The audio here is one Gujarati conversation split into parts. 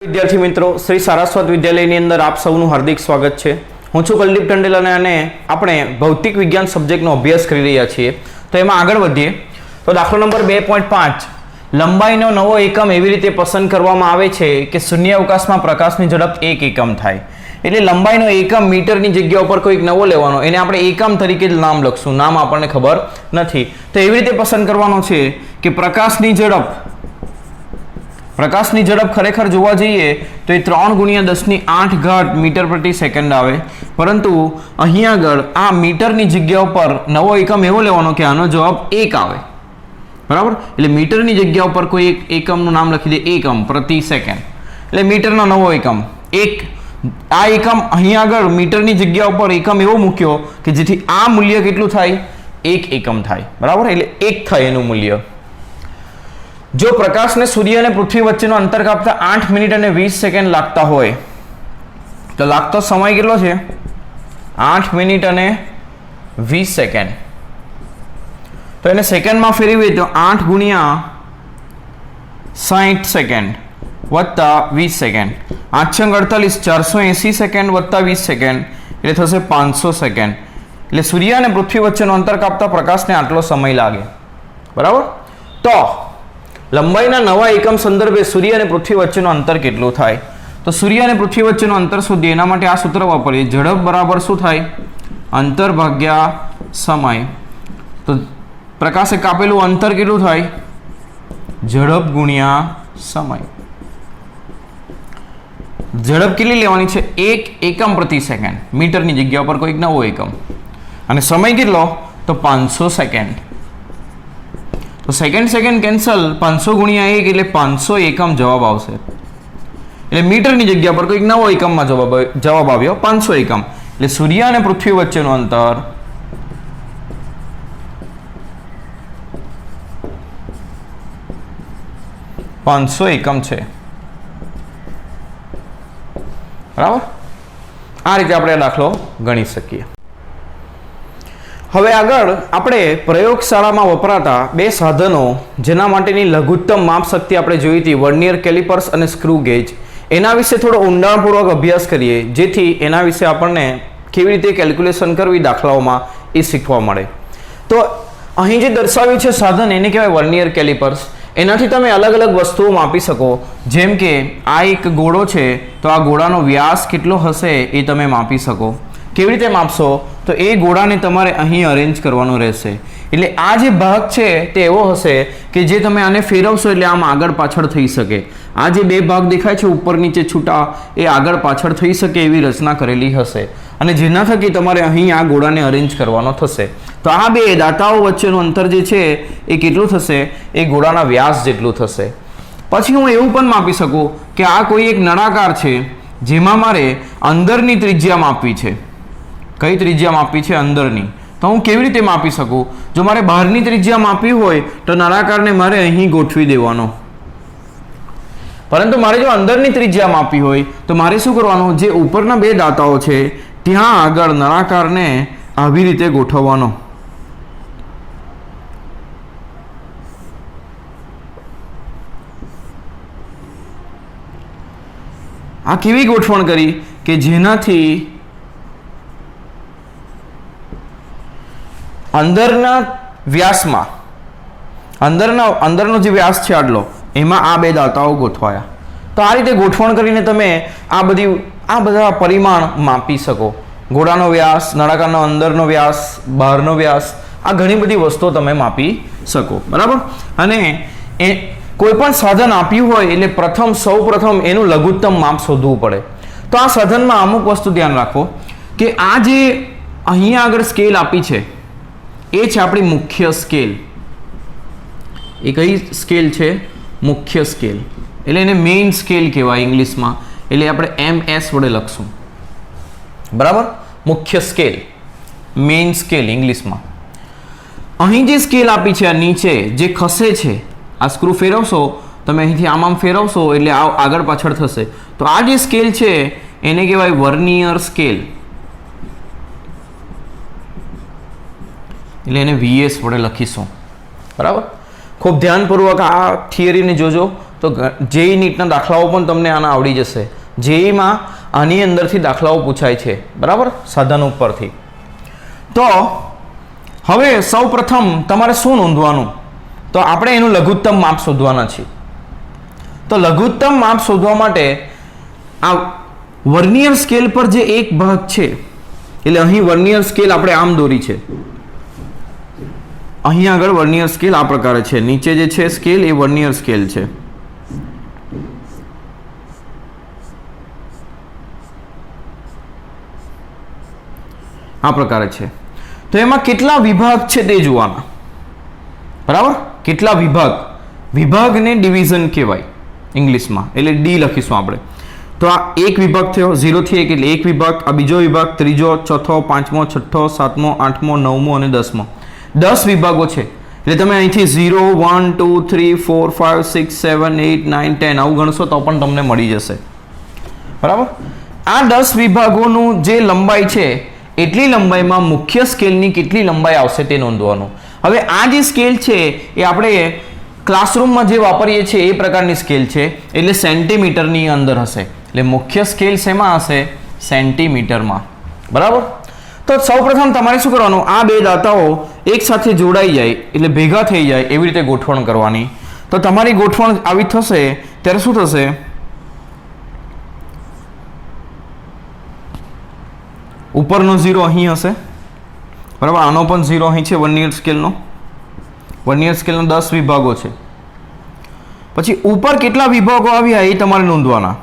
વિદ્યાર્થી મિત્રો, શ્રી સારસ્વત વિદ્યાલયની અંદર આપ સૌનું હાર્દિક સ્વાગત છે. હું છું કુલદીપ ટંડેલ અને આપણે ભૌતિક વિજ્ઞાન સબ્જેક્ટનો અભ્યાસ કરી રહ્યા છીએ. તો એમાં આગળ વધીએ તો દાખલો નંબર 2.5 લંબાઈનો નવો એકમ એવી રીતે પસંદ કરવામાં આવે છે કે શૂન્યાવકાશમાં પ્રકાશની ઝડપ 1 એકમ થાય. એટલે લંબાઈનો એકમ મીટરની જગ્યા ઉપર કોઈક નવો લેવાનો, એને આપણે એકમ તરીકે જ નામ લખશું. નામ આપણને ખબર નથી, તો એવી રીતે પસંદ કરવાનો છે કે પ્રકાશની ઝડપ ખરેખર જોવા જઈએ તો એ 3 × 10⁸ મીટર પ્રતિ સેકન્ડ આવે. પરંતુ અહીંયા આગળ આ મીટરની જગ્યા ઉપર નવો એકમ એવો લેવાનો કે આનો જવાબ 1 આવે. બરાબર, એટલે મીટરની જગ્યા ઉપર કોઈ એક એકમનું નામ લખી દે, એકમ પ્રતિ સેકન્ડ. એટલે મીટરનો નવો એકમ 1. આ એકમ અહીંયા આગળ મીટરની જગ્યા ઉપર એકમ એવો મૂક્યો કે જેથી આ મૂલ્ય કેટલું થાય? 1 એકમ થાય. બરાબર, એટલે 1 થાય એનું મૂલ્ય. જો પ્રકાશને સૂર્ય અને પૃથ્વી વચ્ચેનું અંતર કાપતા 8 મિનિટ અને 20 સેકન્ડ લાગતા હોય તો લાગતો સમય કેટલો છે? 8 મિનિટ અને 20 સેકન્ડ. તો એને સેકન્ડમાં ફેરવીએ તો 8 × 60 સેકન્ડ વત્તા 20 સેકન્ડ. 8×48 480 સેકન્ડ વત્તા 20 સેકન્ડ એટલે થશે 500 સેકન્ડ. એટલે સૂર્ય અને પૃથ્વી વચ્ચેનું અંતર કાપતા પ્રકાશને આટલો સમય લાગે. બરાબર, તો લંબાઈના નવા એકમ સંદર્ભે સૂર્ય અને પૃથ્વી વચ્ચેનું અંતર કેટલું થાય? તો સૂર્ય અને પૃથ્વી વચ્ચેનું અંતર શોધીએ એના માટે આ સૂત્ર વાપરીએ. ઝડપ બરાબર શું થાય? અંતર ભાગ્યા સમય. તો પ્રકાશે કાપેલું અંતર કેટલું થાય? ઝડપ ગુણ્યા સમય. ઝડપ કેટલી લેવાની છે? 1 એકમ પ્રતિ સેકન્ડ. મીટરની જગ્યા પર કોઈક નવો એકમ. અને સમય કેટલો? તો 500 સેકન્ડ. તો સેકન્ડ કેન્સલ, 500 × 1 એટલે 500 એકમ જવાબ આવશે. એટલે મીટરની જગ્યા પર કોઈક નવો એકમમાં જવાબ આવ્યો 500 એકમ. એટલે સૂર્ય અને પૃથ્વી વચ્ચેનું અંતર એકમ છે. બરાબર, આ રીતે આપણે આ દાખલો ગણી શકીએ. હવે આગળ આપણે પ્રયોગશાળામાં વપરાતા બે સાધનો જેના માટેની લઘુત્તમ માપ શક્તિ આપણે જોઈ હતી, વર્નિયર કેલિપર્સ અને સ્ક્રૂ ગેજ, એના વિશે થોડો ઊંડાણપૂર્વક અભ્યાસ કરીએ જેથી એના વિશે આપણને કેવી રીતે કેલ્ક્યુલેશન કરવી દાખલાઓમાં એ શીખવા મળે. તો અહીં જે દર્શાવ્યું છે સાધન એને કહેવાય વર્નિયર કેલિપર્સ. એનાથી તમે અલગ અલગ વસ્તુઓ માપી શકો. જેમ કે આ એક ગોળો છે તો આ ગોળાનો વ્યાસ કેટલો હશે એ તમે માપી શકો. કેવી રીતે માપશો? તો એ ગોળાને તમારે અહીં અરેન્જ કરવાનું રહેશે. એટલે આ જે ભાગ છે તે એવો હશે કે જે તમે આને ફેરવશો એટલે આમ આગળ પાછળ થઈ શકે. આ જે બે ભાગ દેખાય છે ઉપર નીચે છૂટા, એ આગળ પાછળ થઈ શકે એવી રચના કરેલી હશે અને જેના થકી તમારે અહીં આ ગોળાને અરેન્જ કરવાનો થશે. તો આ બે દાતાઓ વચ્ચેનું અંતર જે છે એ કેટલું થશે? એ ગોળાના વ્યાસ જેટલું થશે. પછી હું એવું પણ માપી શકું કે આ કોઈ એક નળાકાર છે જેમાં મારે અંદરની ત્રિજ્યા માપવી છે. કઈ ત્રિજ્યા માપવી છે? અંદરની. તો હું કેવી રીતે માપી શકું? જો મારે બહારની ત્રિજ્યા માપવી હોય તો નળાકારને મારે અહીં ગોઠવી દેવાનો. પરંતુ મારે જો અંદરની ત્રિજ્યા માપવી હોય તો મારે શું કરવાનું? જે ઉપરના બે દાતાઓ છે ત્યાં આગળ નળાકારને આવી રીતે ગોઠવવાનો. આ કેવી ગોઠવણ કરી કે જેનાથી અંદરના વ્યાસમાં અંદરનો જે વ્યાસ છે આટલો, એમાં આ બે દાતાઓ ગોઠવાયા. તો આ રીતે ગોઠવણ કરીને તમે આ બધા પરિમાણ માપી શકો. ગોળાનો વ્યાસ, નળાકારનો અંદરનો વ્યાસ, બહારનો વ્યાસ, આ ઘણી બધી વસ્તુઓ તમે માપી શકો. બરાબર, અને એ કોઈ પણ સાધન આપ્યું હોય એટલે સૌ પ્રથમ એનું લઘુત્તમ માપ શોધવું પડે. તો આ સાધનમાં અમુક વસ્તુ ધ્યાન રાખો કે આ જે અહીંયા આગળ સ્કેલ આપી છે એ છે આપણી મુખ્ય સ્કેલ. એ કઈ સ્કેલ છે? મુખ્ય સ્કેલ. એટલે એને મેઇન સ્કેલ કહેવાય ઇંગ્લિશમાં. એટલે આપણે MS વડે લખશું. બરાબર, મુખ્ય સ્કેલ, મેઇન સ્કેલ ઇંગ્લિશમાં. અહીં જે સ્કેલ આપી છે આ નીચે જે ખસે છે, આ સ્ક્રૂ ફેરવશો તમે, અહીંથી આમ ફેરવશો એટલે આગળ પાછળ થશે. તો આ જે સ્કેલ છે એને કહેવાય વર્નિયર સ્કેલ. એટલે એને VS વડે લખીશું. બરાબર, ખૂબ ધ્યાનપૂર્વક આ થિયરીને જોજો તો જેઈ નીટના દાખલાઓ પણ તમને આના આવડી જશે. જેઈમાં આની અંદરથી દાખલાઓ પૂછાય છે, બરાબર, સાધન ઉપરથી. તો હવે સૌ પ્રથમ તમારે શું નોંધવાનું? તો આપણે એનું લઘુત્તમ માપ શોધવાના છીએ. તો લઘુત્તમ માપ શોધવા માટે આ વર્નિયર સ્કેલ પર જે એક ભાગ છે, એટલે અહીં વર્નિયર સ્કેલ આપણે આમ દોરી છે, અહીં આગળ વર્નિયર સ્કેલ આ પ્રકારે છે, નીચે જે છે સ્કેલ એ વર્નિયર સ્કેલ છે. આ પ્રકારે છે. તો એમાં કેટલા વિભાગ છે તે જોવાના, બરાબર. કેટલા વિભાગ? વિભાગને ડિવિઝન કહેવાય ઇંગ્લિશમાં, એટલે ડી લખીશું આપણે. તો આ એક વિભાગ થયો 0 થી 1 એટલે એક વિભાગ, આ બીજો વિભાગ, ત્રીજો, ચોથો, પાંચમો, છઠ્ઠો, સાતમો, આઠમો, નવમો અને 10મો. 10 વિભાગો છે. એટલે તમે અહીંથી 0 1 2 3 4 5 6 7 8 9 10 આવું ગણશો તો પણ તમને મળી જશે, બરાબર. આ 10 વિભાગોનું જે લંબાઈ છે એટલી લંબાઈમાં મુખ્ય સ્કેલની કેટલી લંબાઈ આવશે તે નોંધવાનું. હવે આ જે સ્કેલ છે એ આપણે ક્લાસરૂમમાં જે વાપરીએ છીએ એ પ્રકારની સ્કેલ છે, એટલે સેન્ટીમીટરની અંદર હશે. એટલે મુખ્ય સ્કેલ શેમાં હશે? સેન્ટીમીટરમાં, બરાબર. તો સૌપ્રથમ તમારે શું કરવાનું? આ બે દાતાઓ એક સાથે જોડાઈ જાય એટલે ભેગા થઈ જાય એવી રીતે ગોઠવણ કરવાની. તો તમારી ગોઠવણ આવી થશે ત્યારે શું થશે? ઉપરનો 0 અહીં હશે, બરાબર. આનો પણ 0 અહીં છે. વર્નિયર સ્કેલનો 10 વિભાગો છે. પછી ઉપર કેટલા વિભાગો આવ્યા એ તમારે નોંધવાના.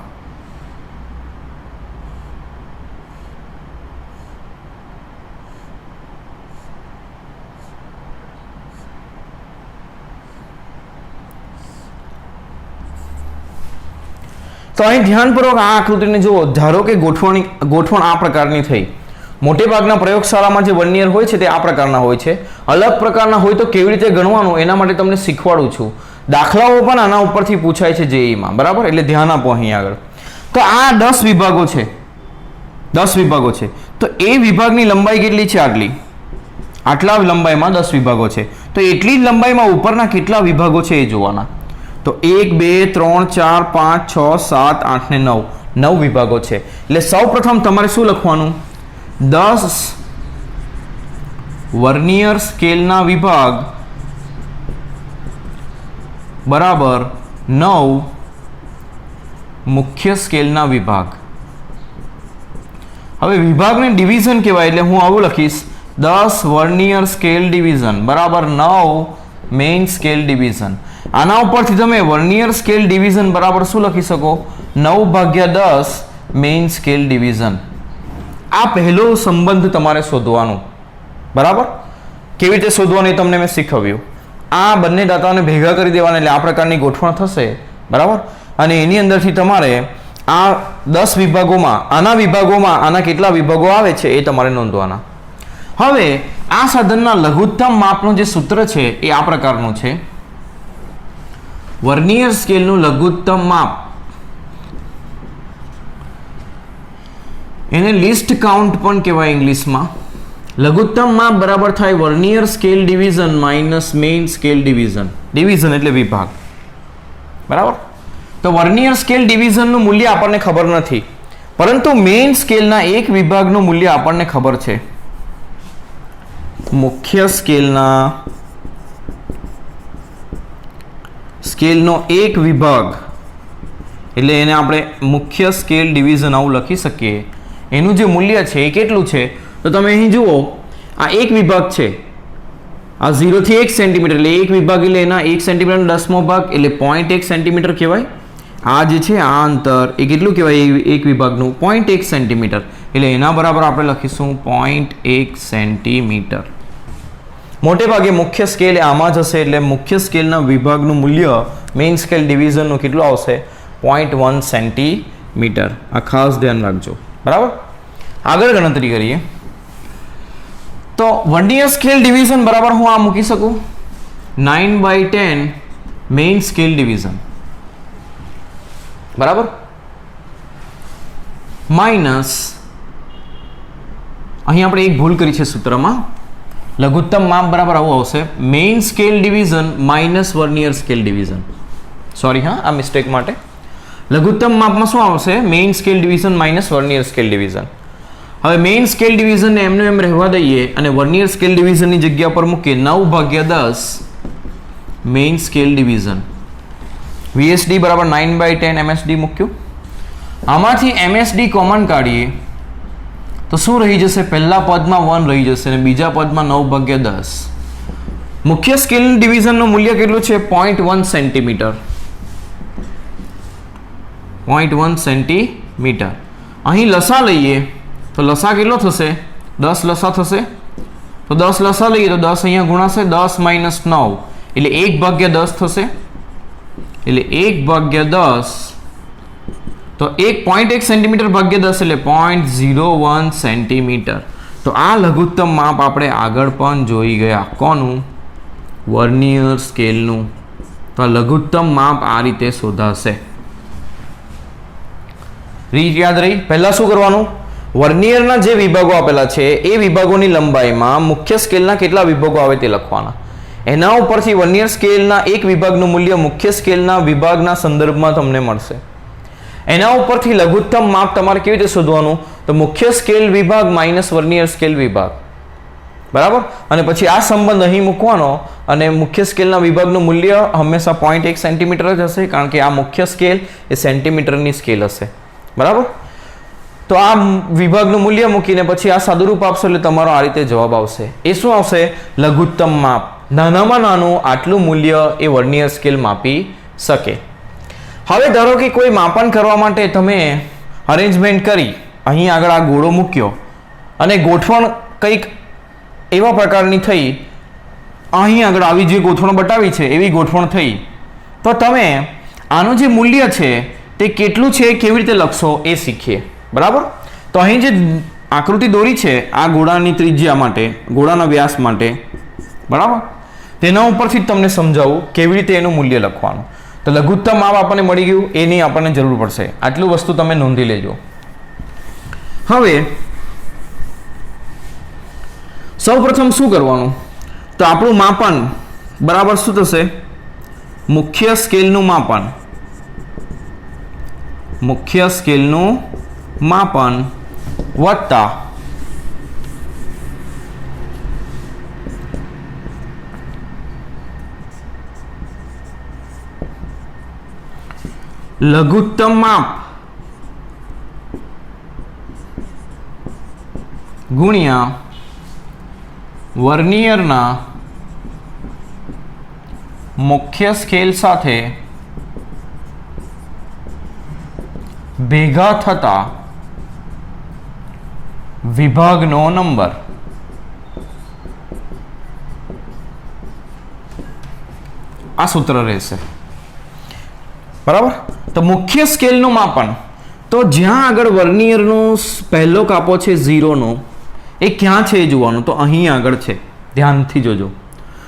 તો અહીં ધ્યાનપૂર્વક આ આકૃતિને જુઓ. ધારો કે ગોઠવણ આ પ્રકારની થઈ. મોટે ભાગના પ્રયોગશાળામાં જે વર્નિયર હોય છે તે આ પ્રકારના હોય છે. અલગ પ્રકારના હોય તો કેવી રીતે ગણવાનું એના માટે તમને શીખવાડું છું. દાખલાઓ પણ આના ઉપરથી પૂછાય છે જેઈમાં, બરાબર. એટલે ધ્યાન આપો અહીં આગળ. તો આ 10 વિભાગો છે, 10 વિભાગો છે. તો એ વિભાગની લંબાઈ કેટલી છે? આટલા લંબાઈમાં 10 વિભાગો છે. તો એટલી જ લંબાઈમાં ઉપરના કેટલા વિભાગો છે એ જોવાના. તો 1 2 3 4 5 6 7 8 ને 9 વિભાગો છે. એટલે સૌપ્રથમ તમારે શું લખવાનું? 10 વર્નિયર સ્કેલના વિભાગ બરાબર 9 મુખ્ય સ્કેલના વિભાગ. હવે વિભાગને ડિવિઝન કહેવાય એટલે હું આવું લખીશ 10 વર્નિયર સ્કેલ ડિવિઝન બરાબર 9 મેઇન સ્કેલ ડિવિઝન. આના ઉપરથી તમે વર્નિયર સ્કેલ ડિવિઝન બરાબર શું લખી શકો? 9/10 મેઇન સ્કેલ ડિવિઝન. આ પહેલો સંબંધ તમારે શોધવાનું, બરાબર. કેવી રીતે શોધવાનું એ તમને મેં શીખવ્યું. આ બંને દાતાઓને ભેગા કરી દેવાના એટલે આ પ્રકારની ગોઠવણ થશે, બરાબર. અને એની અંદરથી તમારે આ 10 વિભાગોમાં આના કેટલા વિભાગો આવે છે એ તમારે નોંધવાના. હવે આ સાધનના લઘુત્તમ માપનું જે સૂત્ર છે એ આ પ્રકારનું છે. વર્નિયર સ્કેલનું લઘુત્તમ માપ એને લિસ્ટ કાઉન્ટ પણ કહેવાય ઇંગ્લિશમાં. લઘુત્તમ માપ બરાબર થાય vernier scale division minus main scale division. Division એટલે વિભાગ, બરાબર. તો વર્નિયર સ્કેલ ડિવિઝનનું મૂલ્ય આપણને ખબર નથી, પરંતુ મેઇન સ્કેલના એક વિભાગનું મૂલ્ય આપણને ખબર છે. મુખ્ય સ્કેલનો એક વિભાગ એટલે એને આપણે મુખ્ય સ્કેલ ડિવિઝન આવું લખી શકીએ. એનું જે મૂલ્ય છે એ કેટલું છે? તો તમે અહીં જુઓ, આ એક વિભાગ છે, આ 0 થી 1 સેન્ટીમીટર એટલે એક વિભાગ એટલે એના 1 સેન્ટીમીટરનો 10મો ભાગ એટલે 0.1 સેન્ટીમીટર કહેવાય. આ જે છે આ અંતર એ કેટલું કહેવાય? એક વિભાગનું 0.1 સેન્ટીમીટર એટલે એના બરાબર આપણે લખીશું 0.1 સેન્ટીમીટર. મોટે ભાગે મુખ્ય સ્કેલ આમાં જ હશે એટલે મુખ્ય સ્કેલના વિભાગનું મૂલ્ય મેઇન સ્કેલ ડિવિઝનનું કેટલું આવશે? 0.1 સેન્ટીમીટર. આ ખાસ ધ્યાન રાખજો, બરાબર. આગળ ગણતરી કરીએ તો વર્નિયર સ્કેલ ડિવિઝન બરાબર હું આ મૂકી શકું 9/10 મેઇન સ્કેલ ડિવિઝન, બરાબર, માઇનસ અહીં આપણે એક ભૂલ કરી છે સૂત્રમાં. લઘુત્તમ માપ બરાબર આવું આવશે main scale division minus vernier scale division. Sorry હા, આ મિસ્ટેક માટે. લઘુત્તમ માપમાં શું આવશે? Main scale division minus vernier scale division. હવે મેઇન સ્કેલ ડિવિઝનને એમને એમ રહેવા દઈએ અને વર્નિયર સ્કેલ ડિવિઝનની જગ્યા પર મૂકીએ 9/10 મેઇન સ્કેલ ડિવિઝન. VSD બરાબર 9/10 MSD મૂક્યું. આમાંથી MSD કોમન કાઢીએ તો શું રહી જશે? પહેલા પદમાં 1 રહી જશે અને બીજા પદમાં 9/10. મુખ્ય સ્કેલ ડિવિઝનનું મૂલ્ય કેટલું છે? 0.1 સેન્ટીમીટર. 0.1 સેન્ટીમીટર. અહીં લસા લઈએ તો લસા કેટલો થશે? 10 લસા થશે. તો 10 લસા લઈએ તો 10 અહીંયા ગુણાશે. 10 - 9 એટલે 1/10 થશે. એટલે 1/10 તો 1.1 સેન્ટીમીટર ભાગ્યા 10 એટલે 0.01 સેન્ટીમીટર. તો આ લઘુત્તમ માપ આપણે આગળ પણ જોઈ ગયા. કોનું? વર્નિયર સ્કેલનું. તો આ લઘુત્તમ માપ આ રીતે શોધાશે. રીત યાદ રહી? પહેલા શું કરવાનું? વર્નિયરના જે વિભાગો આપેલા છે એ વિભાગોની લંબાઈમાં મુખ્ય સ્કેલના કેટલા વિભાગો આવે તે લખવાના. એના ઉપરથી વર્નિયર સ્કેલના એક વિભાગનું મૂલ્ય મુખ્ય સ્કેલના વિભાગના સંદર્ભમાં તમને મળશે. એના ઉપરથી લઘુત્તમ માપ તમારે કેવી રીતે શોધવાનું? તો મુખ્ય સ્કેલ વિભાગ માઇનસ વર્નિયર સ્કેલ વિભાગ. બરાબર? અને પછી આ સંબંધ અહીં મૂકવાનો અને મુખ્ય સ્કેલના વિભાગનું મૂલ્ય હંમેશા 0.1 સેન્ટીમીટર જ હશે, કારણ કે આ મુખ્ય સ્કેલ એ સેન્ટીમીટરની સ્કેલ હશે. બરાબર? તો આ વિભાગનું મૂલ્ય મૂકીને પછી આ સાદુરૂપ આપશો એટલે તમારો આ રીતે જવાબ આવશે. એ શું આવશે? લઘુત્તમ માપ. નાનામાં નાનું આટલું મૂલ્ય એ વર્નિયર સ્કેલ માપી શકે. હવે ધારો કે કોઈ માપન કરવા માટે તમે અરેન્જમેન્ટ કરી અહીં આગળ આ ગોળો મૂક્યો અને ગોઠવણ કંઈક એવા પ્રકારની થઈ, અહીં આગળ આવી જે ગોઠવણ બતાવી છે એવી ગોઠવણ થઈ, તો તમે આનું જે મૂલ્ય છે તે કેટલું છે કેવી રીતે લખશો એ શીખીએ. બરાબર? તો અહીં જે આકૃતિ દોરી છે આ ગોળાની ત્રિજ્યા માટે, ગોળાના વ્યાસ માટે, બરાબર, તેના ઉપરથી જ તમને સમજાવું કેવી રીતે એનું મૂલ્ય લખવાનું. તો લઘુત્તમ માપ આપણને મળી ગયું, એની આપણને જરૂર પડશે. આટલું વસ્તુ તમે નોંધી લેજો. હવે સૌપ્રથમ શું કરવાનું? તો આપણું માપન બરાબર શું થશે? મુખ્ય સ્કેલનું માપન. મુખ્ય સ્કેલનું માપન વત્તા લઘુત્તમ માપ ગુણ્યા વર્નિયરના મુખ્ય સ્કેલ સાથે ભેગા થતા વિભાગનો નંબર. આ સૂત્ર રહેશે. બરાબર? તો મુખ્ય સ્કેલનું માપન, તો જ્યાં આગળ વર્નિયરનો પહેલો કાપો છે 0નો, એ ક્યાં છે એ જોવાનું. તો અહીં આગળ છે, ધ્યાનથી જોજો.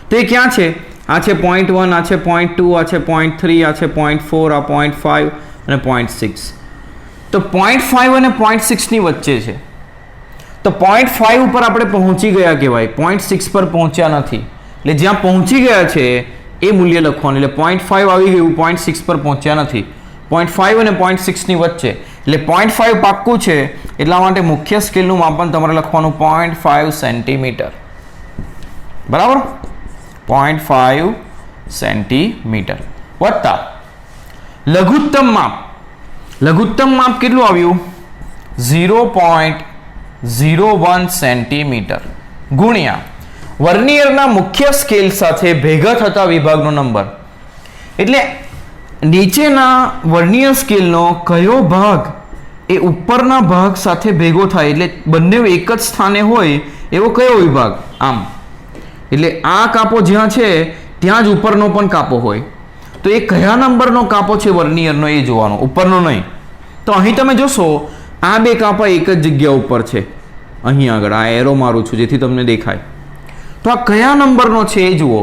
તો એ ક્યાં છે? આ છે 0.1, આ છે 0.2, આ છે 0.3, આ છે 0.4, આ 0.5 અને 0.6. તો 0.5 અને 0.6 ની વચ્ચે છે. તો 0.5 ઉપર આપણે પહોંચી ગયા કહેવાય, 0.6 પર પહોંચ્યા નથી. એટલે જ્યાં પહોંચી ગયા છે એ મૂલ્ય લખવાનું. એટલે 0.5 આવી ગયું, 0.6 પર પહોંચ્યા નથી. 0.5 અને 0.6 ની વચ્ચે, એટલે 0.5 પાક્કું છે. એટલા માટે મુખ્ય સ્કેલનું માપન તમારે લખવાનું 0.5 સેન્ટીમીટર. બરાબર? 0.5 સેન્ટીમીટર વત્તા લઘુત્તમ માપ. લઘુત્તમ માપ કેટલું આવ્યું? 0.01 સેન્ટીમીટર ગુણ્યા વર્નિયરના મુખ્ય સ્કેલ સાથે ભેગા થતા વિભાગનો નંબર. એટલે નીચેના વર્નિયર સ્કેલનો કયો ભાગ એ ઉપરના ભાગ સાથે ભેગો થાય, એટલે બંને એક જ સ્થાને હોય એવો કયો વિભાગ? આમ. એટલે આ કાપો જ્યાં છે ત્યાં જ ઉપરનો પણ કાપો હોય. તો એ કયા નંબરનો કાપો છે વર્નિયરનો એ જોવાનો, ઉપરનો નહીં. તો અહીં તમે જોશો આ બે કાપા એક જ જગ્યા ઉપર છે. અહીં આગળ આ એરો મારું છું જેથી તમને દેખાય. તો આ કયા નંબરનો છે એ જુઓ.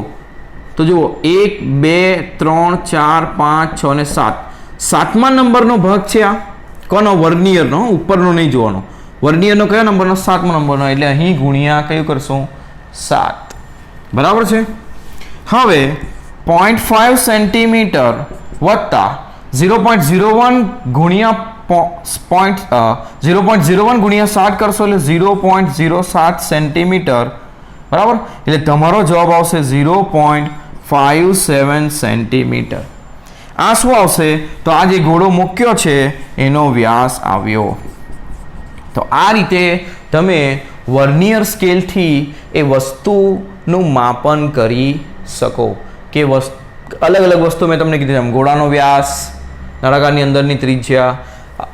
તો જુઓ 1, 2, 3, 4, 5, 6 અને 7. 7મા નંબરનો ભાગ છે આ. કોનો? વર્નિયરનો, ઉપરનો નહીં જોવાનો. વર્નિયરનો કયા નંબરનો? 7મા નંબરનો. એટલે અહીં ગુણ્યા કયું કરશું? 7. બરાબર છે? હવે 0.5 સેન્ટીમીટર વત્તા 0.01 ગુણ્યા 0.01 ગુણ્યા 60 કરશો એટલે 0.07 સેન્ટીમીટર, બરાબર. એટલે તમારો જવાબ આવશે 0.57 સેન્ટીમીટર. આ શું આવશે? તો આ જે ગોળો મૂક્યો છે એનો વ્યાસ આવ્યો. તો આ રીતે તમે વર્નિયર સ્કેલથી એ વસ્તુનું માપન કરી શકો કે અલગ અલગ વસ્તુ મેં તમને કીધી એમ ગોળાનો વ્યાસ, નળાકારની અંદરની ત્રિજ્યા,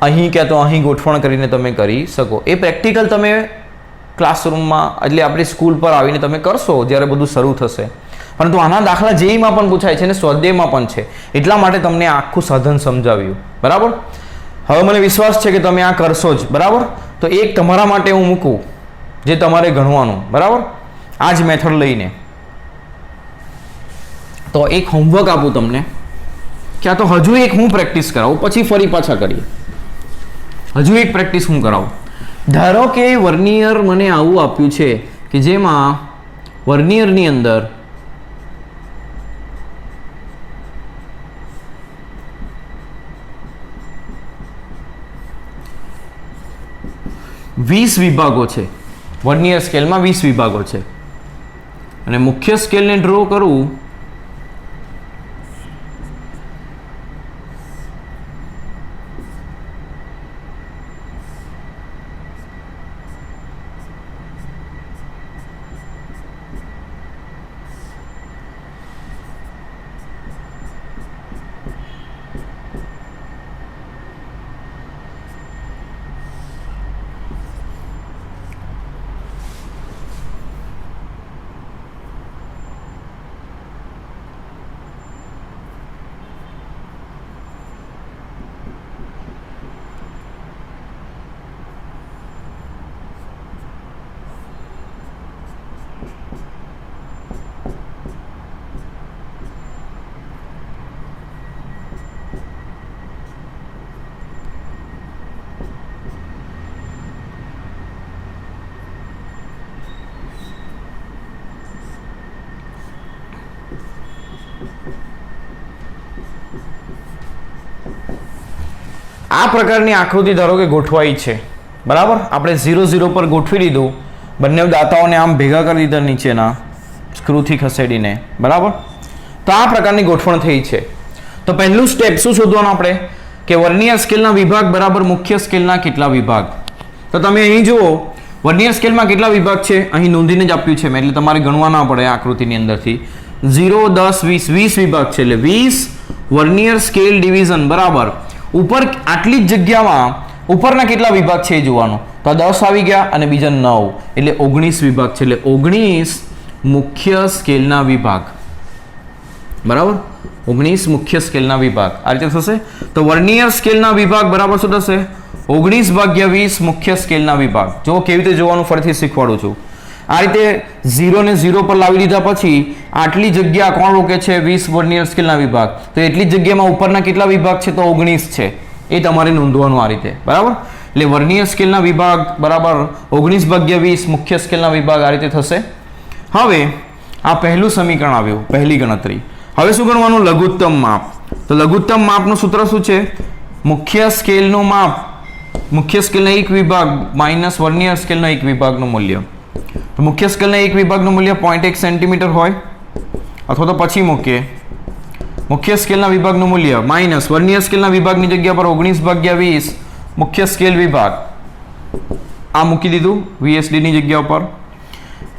અહીં ક્યાં તો અહીં ગોઠવણ કરીને તમે કરી શકો. એ પ્રેક્ટિકલ તમે ક્લાસરૂમમાં એટલે આપણી સ્કૂલ પર આવીને તમે કરશો જ્યારે બધું શરૂ થશે. પરંતુ આના દાખલા જેઈમાં પણ પૂછાય છે અને સ્વાધ્યાયમાં પણ છે, એટલા માટે તમને આખું સાધન સમજાવ્યું, બરાબર. હવે મને વિશ્વાસ છે કે તમે આ કરશો જ, બરાબર. તો એક તમારા માટે હું મૂકું જે તમારે ગણવાનું, બરાબર, આ જ મેથડ લઈને. તો એક હોમવર્ક આપું તમને, ક્યાં તો હજુ એક હું પ્રેક્ટિસ કરાવું, પછી ફરી પાછા કરીએ. હજુ એક પ્રેક્ટિસ હું કરાવું. ધારો કે વર્નિયર મને આવું આપ્યું છે કે જેમાં વર્નિયરની અંદર 20 વિભાગો છે. વર્નિયર સ્કેલમાં 20 વિભાગો છે અને મુખ્ય સ્કેલને ડ્રો કરું આ પ્રકારની આકૃતિ ધારો કે ગોઠવાઈ છે, બરાબર. આપણે 0 0 પર ગોઠવી દીધું, બંને દાતાઓને આમ ભેગા કરી દીધા નીચેના સ્ક્રૂથી ખસેડીને, બરાબર. તો આ પ્રકારની ગોઠવણ થઈ છે. તો પહેલું સ્ટેપ શું શોધવાનું આપણે કે વર્નિયર સ્કેલના વિભાગ બરાબર મુખ્ય સ્કેલના કેટલા વિભાગ. તો તમે અહીં જુઓ વર્નિયર સ્કેલમાં કેટલા વિભાગ છે અહીં નોંધીને જ આપ્યું છે મેં, એટલે તમારે ગણવા ના પડે આકૃતિની અંદરથી. 0 10 20 20 વિભાગ છે એટલે 20 વર્નિયર સ્કેલ ડિવિઝન બરાબર. ઉપર આટલી જ જગ્યામાં ઉપરના કેટલા વિભાગ છે એ જોવાનું. તો 10 આવી ગયા અને બીજા 9 એટલે 19 વિભાગ છે, એટલે 19 મુખ્ય સ્કેલના વિભાગ, બરાબર. 19 મુખ્ય સ્કેલના વિભાગ આ રીતે થશે. તો વર્નિયર સ્કેલના વિભાગ બરાબર શું થશે? 19 ભાગ્યા 20 મુખ્ય સ્કેલના વિભાગ. જો કેવી રીતે જોવાનું ફરીથી શીખવાડું છું. આ રીતે 0 ને 0 પર લાવી દીધા પછી આટલી જગ્યા કોણ રોકે છે? 20 વર્નિયર સ્કેલના વિભાગ. તો એટલી જ જગ્યામાં ઉપરના કેટલા વિભાગ છે? તો 19 છે. એ તમારે નોંધવાનું આ રીતે, બરાબર. એટલે વર્નિયર સ્કેલના વિભાગ બરાબર 19 ભાગ્યા 20 મુખ્ય સ્કેલના વિભાગ આ રીતે થશે. હવે આ પહેલું સમીકરણ આવ્યું, પહેલી ગણતરી. હવે શું ગણવાનું? લઘુત્તમ માપ. તો લઘુત્તમ માપનું સૂત્ર શું છે? મુખ્ય સ્કેલનું માપ, મુખ્ય સ્કેલના એક વિભાગ માઇનસ વર્નિયર સ્કેલના એક વિભાગનું મૂલ્ય. તો મુખ્ય સ્કેલના એક વિભાગનું મૂલ્ય 0.1 સેન્ટીમીટર હોય, અથવા તો પછી મૂકીએ મુખ્ય સ્કેલના વિભાગનું મૂલ્ય માઇનસ વર્નિયર સ્કેલના વિભાગની જગ્યા પર 19 ભાગ્યા 20 મુખ્ય સ્કેલ વિભાગ આ મૂકી દીધું VSD ની જગ્યા પર.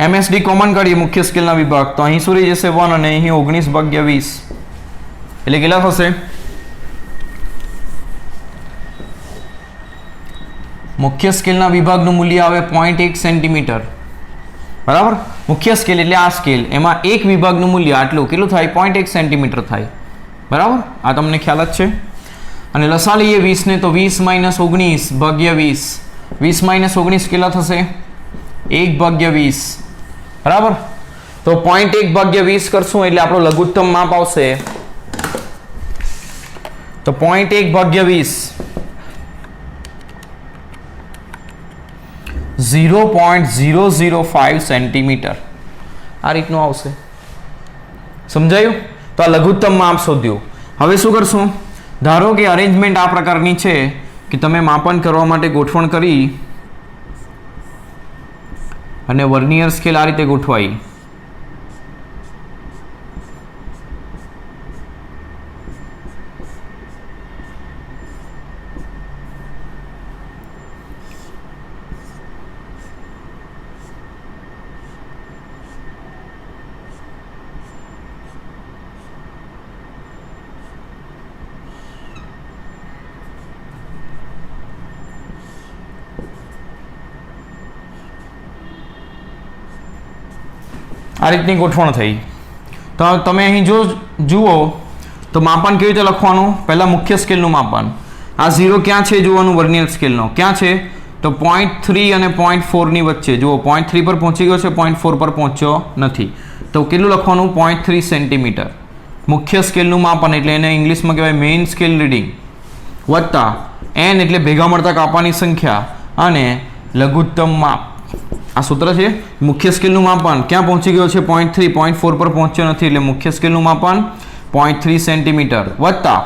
MSD કોમન કાઢીએ મુખ્ય સ્કેલના વિભાગ, તો અહીં શું રહી જશે? 1 અને અહીં 19 ભાગ્યા 20 એટલે કેટલા થશે? મુખ્ય સ્કેલના વિભાગનું મૂલ્ય આવે 0.1 સેન્ટીમીટર, બરાબર. મુખ્ય સ્કેલ એટલે આ સ્કેલ, એમાં એક વિભાગનું મૂલ્ય આટલું કેટલું થાય? 0.1 સેન્ટીમીટર થાય, બરાબર. આ તમને ખ્યાલ જ છે. અને લસા લઈએ 20 ને, તો 20 માઇનસ 19 ભાગ્યા 20, 20 માઇનસ 19 કેટલા થશે? 1 ભાગ્યા 20, બરાબર. તો 0.1 ભાગ્યા 20 કરશું એટલે આપણો લઘુત્તમ માપ આવશે. તો 0.1 ભાગ્યા 20 0.005 સેન્ટીમીટર આ રીતનું આવશે. સમજાયું? તો આ લઘુત્તમ માપ શોધ્યું. હવે શું કરશું? ધારો કે અરેન્જમેન્ટ આ પ્રકારની છે કે તમે માપન કરવા માટે ગોઠવણ કરી અને વર્નિયર સ્કેલ આ રીતે ગોઠવાઈ. આ રીતની ગોઠવણ થઈ. તો તમે અહીં જુઓ તો માપન કેવી રીતે લખવાનું? પહેલાં મુખ્ય સ્કેલનું માપન. આ 0 ક્યાં છે જોવાનું? વર્નિયર સ્કેલનો ક્યાં છે? તો 0.3 અને 0.4 વચ્ચે. જુઓ 0.3 પર પહોંચી ગયો છે, 0.4 પર પહોંચ્યો નથી. તો કેટલું લખવાનું? 0.3 સેન્ટીમીટર. મુખ્ય સ્કેલનું માપન એટલે એને ઇંગ્લિશમાં કહેવાય મેઇન સ્કેલ રીડિંગ, વત્તા n એટલે ભેગા મળતા કાપાની સંખ્યા અને લઘુત્તમ માપ. આ સૂત્ર છે. મુખ્ય સ્કેલનું માપન ક્યાં પહોંચી ગયો છે? 0.3, 0.4 પર પહોંચ્યો નથી એટલે મુખ્ય સ્કેલનું માપન 0.3 સેન્ટીમીટર વત્તા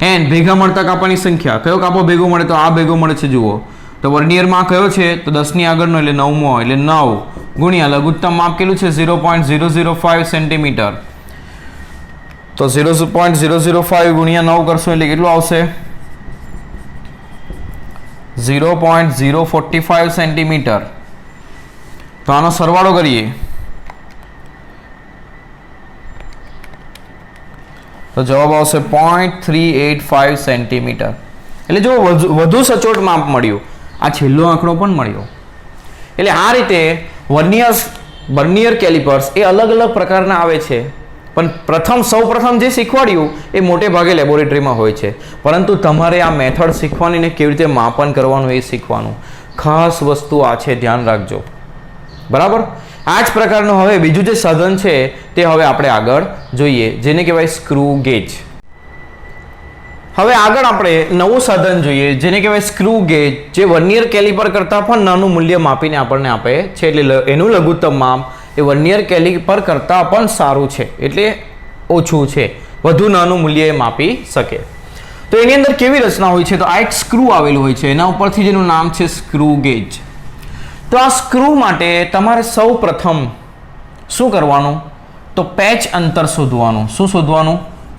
n ભેગા મળતા કાપાની સંખ્યા. કયો કાપો ભેગો મળે? તો આ ભેગો મળે છે. જુઓ તો વર્નિયરમાં કયો છે? તો 10ની આગળનો એટલે 9મો એટલે 9 ગુણ્યા લઘુત્તમ માપ કેટલું છે? 0.005 સેન્ટીમીટર. તો 0.005 ગુણ્યા 9 કરશો એટલે કેટલું આવશે? 0.045 સેન્ટીમીટર. તો આનો સરવાળો કરીએ તો જવાબ આવશે 0.385 સેન્ટીમીટર. એટલે જો વધુ સચોટ માપ મળ્યું. આ છેલ્લો આંકડો પણ મળ્યો. એટલે આ રીતે વર્નિયર કેલિપર્સ એ અલગ અલગ પ્રકારના આવે છે, પણ સૌ પ્રથમ જે શીખવાડ્યું એ મોટે ભાગે લેબોરેટરીમાં હોય છે, પરંતુ તમારે આ મેથડ શીખવાની ને કેવી રીતે માપન કરવાનું એ શીખવાનું. ખાસ વસ્તુ આ છે, ધ્યાન રાખજો. બરાબર. આ જ પ્રકારનું હવે બીજું જે સાધન છે તે હવે આપણે આગળ જોઈએ, જેને કહેવાય સ્ક્રૂ ગેજ. હવે આગળ આપણે નવું સાધન જોઈએ જેને કહેવાય સ્ક્રૂ ગેજ, જે વર્નિયર કેલિપર કરતાં પણ નાનું મૂલ્ય માપીને આપણને આપે છે. એટલે એનું લઘુત્તમ માપ એ વર્નિયર કેલિપર કરતાં પણ સારું છે, એટલે ઓછું છે, વધુ નાનું મૂલ્ય એ માપી શકે. તો એની અંદર કેવી રચના હોય છે? તો આ એક સ્ક્રૂ આવેલું હોય છે, એના ઉપરથી જેનું નામ છે સ્ક્રૂ ગેજ. તો આ સ્ક્રૂ માટે તમારે સૌ પ્રથમ શું કરવાનું? તો પેચ અંતર શોધવાનું. શું શોધવાનું?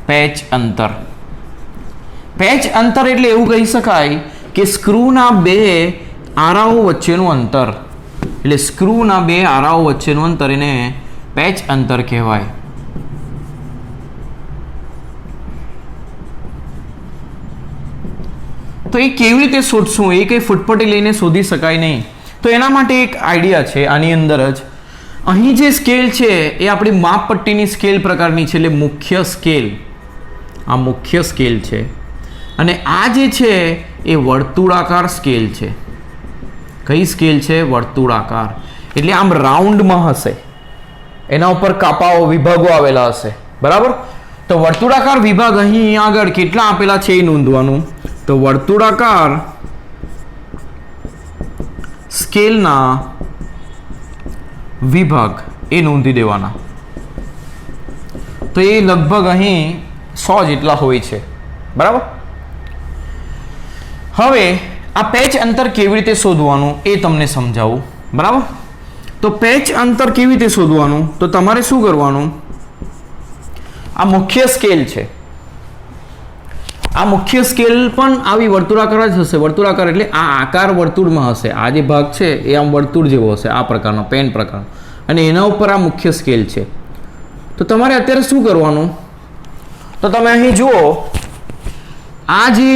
પેચ અંતર. પેચ અંતર એટલે એવું કહી શકાય કે સ્ક્રૂના બે આરાઓ વચ્ચેનું અંતર. એટલે સ્ક્રૂના બે આરાઓ વચ્ચેનું અંતર એને પેચ અંતર કહેવાય. તો એ કેવી રીતે શોધશું? એ કંઈ ફૂટપટ્ટી લઈને શોધી શકાય નહીં. તો એના માટે એક આઈડિયા છે. આની અંદર જ અહીં જે સ્કેલ છે એ આપણી માપપટ્ટીની સ્કેલ પ્રકારની છે, એટલે મુખ્ય સ્કેલ. આ મુખ્ય સ્કેલ છે અને આ જે છે એ વર્તુળાકાર સ્કેલ છે. કઈ સ્કેલ છે? વર્તુળાકાર. એટલે આમ રાઉન્ડમાં હશે, એના ઉપર કાપાઓ વિભાગો આવેલા હશે. બરાબર. તો વર્તુળાકાર વિભાગ અહીં આગળ કેટલા આપેલા છે એ નોંધવાનું. તો વર્તુળાકાર સ્કેલના વિભાગ એ નોંધી દેવાના. તો એ લગભગ અહીં 100 જેટલા હોય છે. બરાબર. હવે આ પેચ અંતર કેવી રીતે શોધવાનું એ તમને સમજાવું. બરાબર. તો પેચ અંતર કેવી રીતે શોધવાનું? તો તમારે શું કરવાનું? આ મુખ્ય સ્કેલ છે. આ મુખ્ય સ્કેલ પણ આવી વર્તુળાકાર જ હશે. વર્તુળાકાર એટલે આ આકાર વર્તુળમાં હશે. આ જે ભાગ છે એ આમ વર્તુળ જેવો હશે, આ પ્રકારનો પેન પ્રકારનો, અને એના ઉપર આ મુખ્ય સ્કેલ છે. તો તમારે અત્યારે શું કરવાનું? તો તમે અહીં જુઓ, આ જે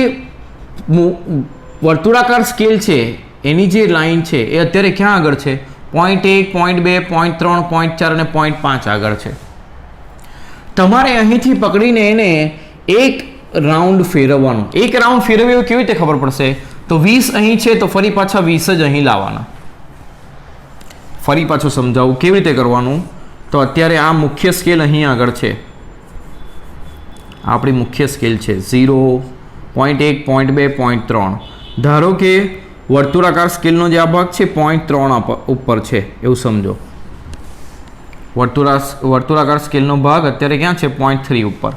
વર્તુળાકાર સ્કેલ છે એની જે લાઈન છે એ અત્યારે ક્યાં આગળ છે? 0.1, 0.2, 0.3, 0.4 અને 0.5 આગળ છે. તમારે અહીંથી પકડીને એને એક રાઉન્ડ ફેરવવાનું. એક રાઉન્ડ ફેરવ્યો કેવી રીતે ખબર પડશે? તો 20 અહીં છે તો ફરી પાછા 20 જ અહીં લાવવાના. ફરી પાછું સમજાવું કેવી રીતે કરવાનું. તો અત્યારે આ મુખ્ય સ્કેલ અહીં આગળ છે, આપણી મુખ્ય સ્કેલ છે 0, 0.1, 0.2, 0.3. ધારો કે વર્તુળાકાર સ્કેલનો જે આ ભાગ છે 0.3 ઉપર છે એવું સમજો. વર્તુળાકાર સ્કેલનો ભાગ અત્યારે ક્યાં છે? 0.3 ઉપર.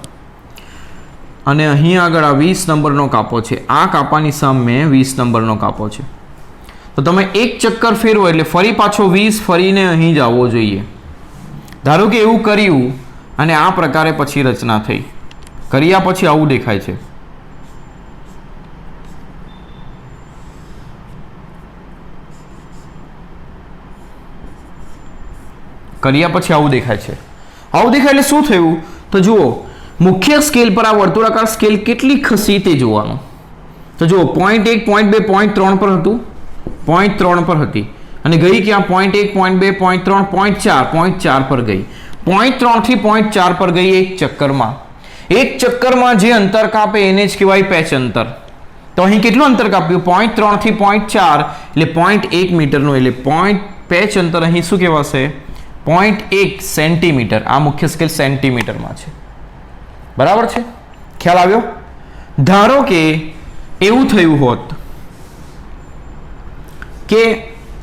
અને અહીં આગળ આ 20 નંબરનો કાપો છે, આ કાપાની સામે 20 નંબરનો કાપો છે. તો તમે એક ચક્કર ફેરવો એટલે ફરી પાછો 20 ફરીને અહીં જ આવવો જોઈએ. ધારો કે એવું કર્યું અને આ પ્રકારે પછી રચના થઈ. કર્યા પછી આવું દેખાય છે. કર્યા પછી આવું દેખાય છે. આવું દેખાય એટલે શું થયું? તો જુઓ, મુખ્ય સ્કેલ પર આ વર્તુળાકાર સ્કેલ કેટલી ખસી તે જોવાનું. તો જુઓ, 0.1, 0.2, 0.3 પર હતું, 0.3 પર હતી અને ગઈ ક્યાં? 0.1, 0.2, 0.3, 0.4, 0.4 પર ગઈ. 0.3 થી 0.4 પર ગઈ એક ચક્કરમાં. એક ચક્કરમાં જે અંતર કાપે એને જ કહેવાય પેચ અંતર. તો અહીં કેટલું અંતર કાપ્યું? 0.3 થી 0.4 એટલે 0.1 મીટરનું. એટલે પેચ અંતર અહીં શું કહેવાશે? 0.1 સેન્ટીમીટર. આ મુખ્ય સ્કેલ સેન્ટીમીટરમાં છે. બરાબર છે? ખ્યાલ આવ્યો? ધારો કે એવું થયું હોત કે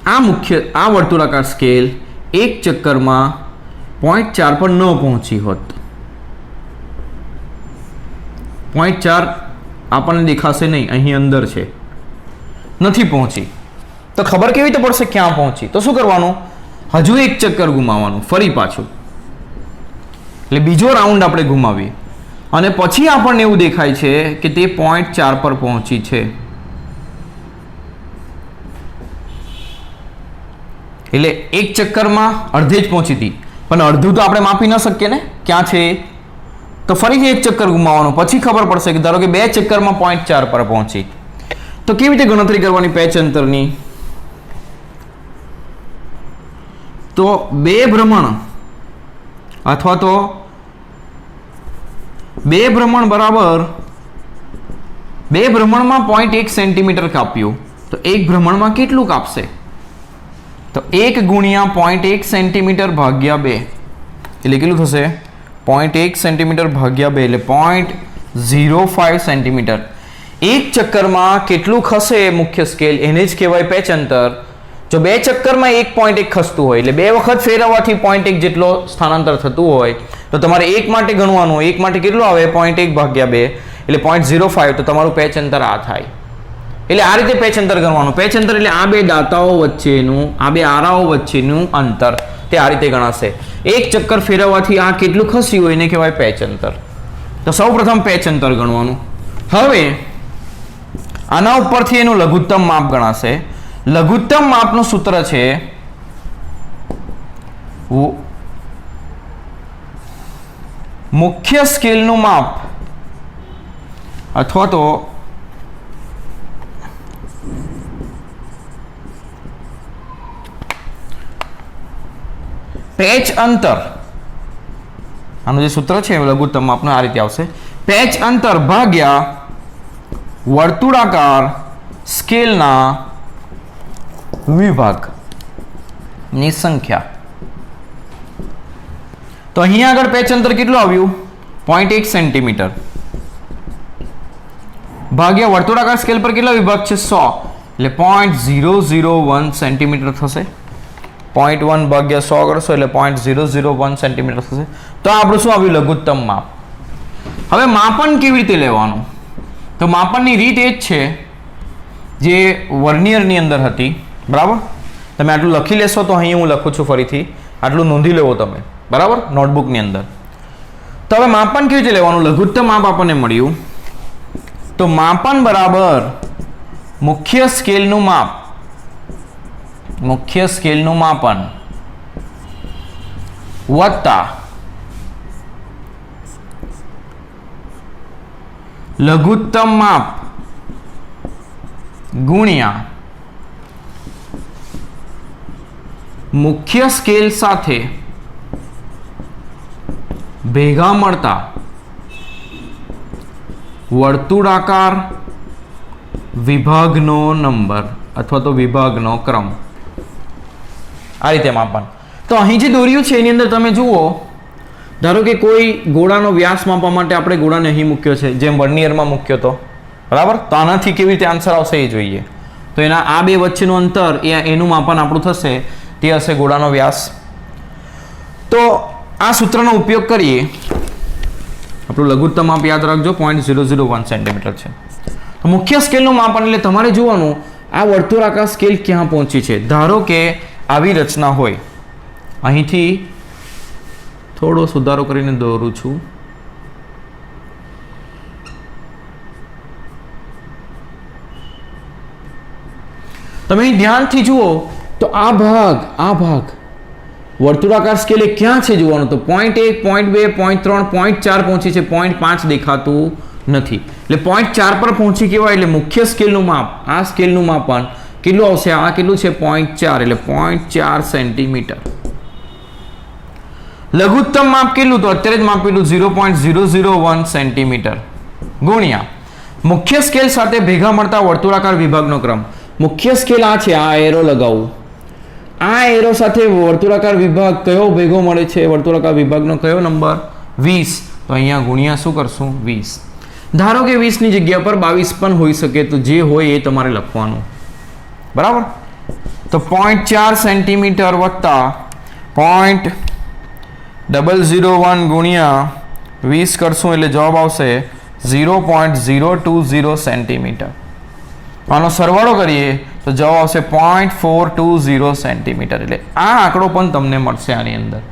આ વર્તુળાકાર સ્કેલ એક ચક્કરમાં 0.4 પર ન પહોંચી હોત. 0.4 આપણને દેખાશે નહીં, અહીં અંદર છે, નથી પહોંચી. તો ખબર કેવી રીતે પડશે ક્યાં પહોંચી? તો શું કરવાનું? હજુ એક ચક્કર ઘુમાવવાનું, ફરી પાછું. એટલે બીજો રાઉન્ડ આપણે ઘુમાવીએ અને પછી આપણને એવું દેખાય છે કે તે 0.4 પર પહોંચી છે. એટલે એક ચક્કરમાં અડધે જ પહોંચી હતી, પણ અડધું તો આપણે માપી ન શકીએ ને ક્યાં છે. તો ફરીથી એક ચક્કર ઘુમાવવાનું, પછી ખબર પડશે કે ધારો કે 2 ચક્કરમાં 0.4 પર પહોંચી. તો કેવી રીતે ગણતરી કરવાની પેચ અંતરની? તો 2 ભ્રમણ અથવા તો 2 ભ્રમણ બરાબર 2 ભ્રમણમાં 0.1 સેન્ટીમીટર કાપ્યું તો એક ભ્રમણમાં કેટલું કાપશે? તો 1 ગુણ્યા 0.1 સેન્ટીમીટર ભાગ્યા 2 એટલે કેટલું થશે? 0.1 સેન્ટીમીટર ભાગ્યા 2 એટલે 0.05 સેન્ટીમીટર. એક ચક્કરમાં કેટલું ખસે મુખ્ય સ્કેલ એને જ કહેવાય પેચ અંતર. જો 2 ચક્કરમાં 1.1 ખસતું હોય એટલે 2 વખત ફેરવવાથી 0.1 જેટલો સ્થાનાંતર થતું હોય તો તમારે એક માટે ગણવાનું. એક માટે કેટલું આવે? 0.1 ભાગ્યા 2 એટલે 0.05. તો તમારું પેચ અંતર આ થાય. એટલે આ રીતે પેચ અંતર ગણવાનું. પેચ અંતર એટલે આ 2 દાતાઓ વચ્ચેનું, આ 2 આરાઓ વચ્ચેનું અંતર, તે આ રીતે ગણાશે. એક ચક્કર ફેરવવાથી આ કેટલું ખસ્યું હોય એને કહેવાય પેચ અંતર. તો સૌપ્રથમ પેચ અંતર ગણવાનું. હવે આના ઉપરથી એનું લઘુત્તમ માપ ગણાશે. લઘુત્તમ માપનું સૂત્ર છે મુખ્ય સ્કેલનું માપ અથવા તો પેચ અંતર. આનું જે સૂત્ર છે લઘુત્તમ માપનું આ રીતે આવશે: પેચ અંતર ભાગ્યા વર્તુળાકાર સ્કેલના વિભાગની સંખ્યા. તો અહીંયા આગળ પેચ અંતર કેટલું આવ્યું? 0.1 સેન્ટીમીટર ભાગ્યા વર્તુળાકાર સ્કેલ પર કેટલા વિભાગ છે? 100 એટલે 0.001 સેન્ટીમીટર થશે. 0.1 ભાગ્યા 100 કરશો એટલે 0.001 સેન્ટીમીટર થશે. તો આપણું શું આવ્યું? લઘુત્તમ માપ. હવે માપન કેવી રીતે લેવાનું? તો માપનની રીત એ જ છે જે વર્નિયરની અંદર હતી. બરાબર? તમે આટલું લખી લેશો તો અહીં હું લખું છું ફરીથી, આટલું નોંધી લેવો તમે. બરાબર? નોટબુકની અંદર. તો હવે માપન કેવી રીતે લેવાનું? લઘુત્તમ માપ આપણને મળ્યું તો માપન બરાબર મુખ્ય સ્કેલનું માપ, મુખ્ય સ્કેલનું માપન વત્તા લઘુત્તમ માપ ગુણ્યા મુખ્ય સ્કેલ સાથે ભેગા મળતા વર્તુળાકાર વિભાગનો નંબર અથવા તો વિભાગનો ક્રમ. આ રીતે માપન. તો અહીં જે દોર્યું છે એની અંદર તમે જુઓ, ધારો કે કોઈ ગોળાનો વ્યાસ માપવા માટે આપણે ગોળાને અહીં મૂક્યો છે, જેમ વર્નિયરમાં મૂક્યો તો. બરાબર? તો આનાથી કેવી રીતે આન્સર આવશે એ જોઈએ. તો એના આ 2 વચ્ચેનું અંતર એનું માપન આપણું થશે, તે હશે ગોળાનો વ્યાસ. તો આ સૂત્રનો ઉપયોગ કરીએ આપણું લઘુત્તમ માપ યાદ રાખજો 0.001 સેન્ટીમીટર છે. તો મુખ્ય સ્કેલનું માપ એટલે તમારે જોવાનું આ વર્તુળાકાર સ્કેલ ક્યાં પહોંચી છે. ધારો કે આવી રચના હોય, અહીંથી થોડો સુધારો કરીને દોરું છું. તમે અહીં ધ્યાનથી જુઓ તો આ ભાગ વર્તુળાકાર સ્કેલ એ ક્યાં છે જોવાનું. તો 0.1, 0.2, 0.3, 0.4 પહોંચી છે, 0.5 દેખાતું નથી. એટલે 0.4 પર પહોંચી કેવાય એટલે મુખ્ય સ્કેલનું માપ, આ સ્કેલનું માપન કેટલું આવશે? આ કેટલું છે? 0.4 એટલે 0.4 સેન્ટીમીટર. લઘુત્તમ માપ કેટલું? તો અત્યારે જ માપેલું 0.001 સેન્ટીમીટર ગુણ્યા મુખ્ય સ્કેલ સાથે ભેગા મળતા વર્તુળાકાર વિભાગનો ક્રમ. મુખ્ય સ્કેલ આ છે, આ એરો લગાવું, આ એરો સાથે વર્તુળાકાર વિભાગ કયો ભેગો મળે છે? વર્તુળાકાર વિભાગનો કયો નંબર? 20. તો અહીંયા ગુણ્યા શું કરશું? 20. ધારો કે 20 ની જગ્યા પર 22 પણ હોઈ શકે, તો જે હોય એ તમારે લખવાનું, બરાબર. તો 0.4 સેન્ટીમીટર વત્તા 0.001 ગુણ્યા 20 કરશું એટલે જવાબ આવશે 0.020 સેન્ટીમીટર. આનો સરવાળો કરીએ તો જવાબ આવશે 0.420 સેન્ટીમીટર. એટલે આ આંકડો પણ તમને મળશે આની અંદર.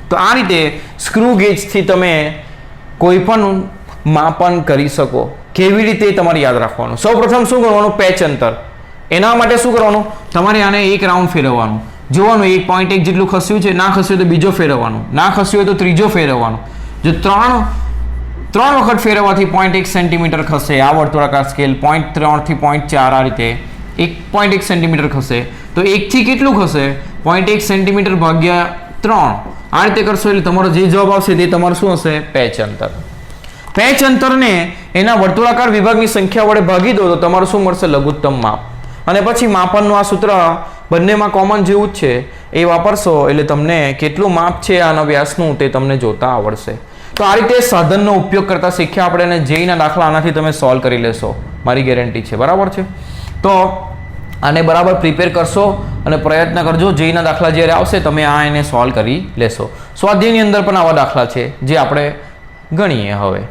તો આ રીતે સ્ક્રૂ ગેજથી તમે કોઈ પણ માપન કરી શકો. કેવી રીતે તમારે યાદ રાખવાનું? સૌપ્રથમ શું કરવાનું? પેચ અંતર. એના માટે શું કરવાનું? તમારે આને એક રાઉન્ડ ફેરવવાનું, જોવાનું 1.1 જેટલું ખસ્યું છે, ના ખસ્યું તો બીજો ફેરવવાનું, ના ખસ્યું હોય તો ત્રીજો ફેરવવાનું. જો ત્રણ વખત ફેરવવાથી 0.1 સેન્ટીમીટર ખસે આ વર્તુળાકાર સ્કેલ, 0.3 થી 0.4 આ રીતે 1.1 સેન્ટીમીટર ખસે. તો 1 થી કેટલું ખસે? 0.1 સેન્ટીમીટર ભાગ્યા 3 આ રીતે કરશો એટલે તમારો જે જવાબ આવશે તે તમારું શું હશે? પેચ અંતર. પેચ અંતરને એના વર્તુળાકાર વિભાગની સંખ્યા વડે ભાગી દો તો તમારું શું મળશે? લઘુત્તમ માપ. અને પછી માપનનું આ સૂત્ર બંનેમાં કોમન જેવું જ છે, એ વાપરશો એટલે તમને કેટલું માપ છે આના વ્યાસનું તે તમને જોતા આવડશે. તો આ રીતે સાધનનો ઉપયોગ કરતા શીખ્યા આપણે, અને જેઈના દાખલા આનાથી તમે સોલ્વ કરી લેશો, મારી ગેરંટી છે, બરાબર છે. તો આને બરાબર પ્રિપેર કરશો અને પ્રયત્ન કરજો. જેઈના દાખલા જ્યારે આવશે તમે આ એને સોલ્વ કરી લેશો. સ્વાધ્યાયની અંદર પણ આવા દાખલા છે જે આપણે ગણીએ હવે.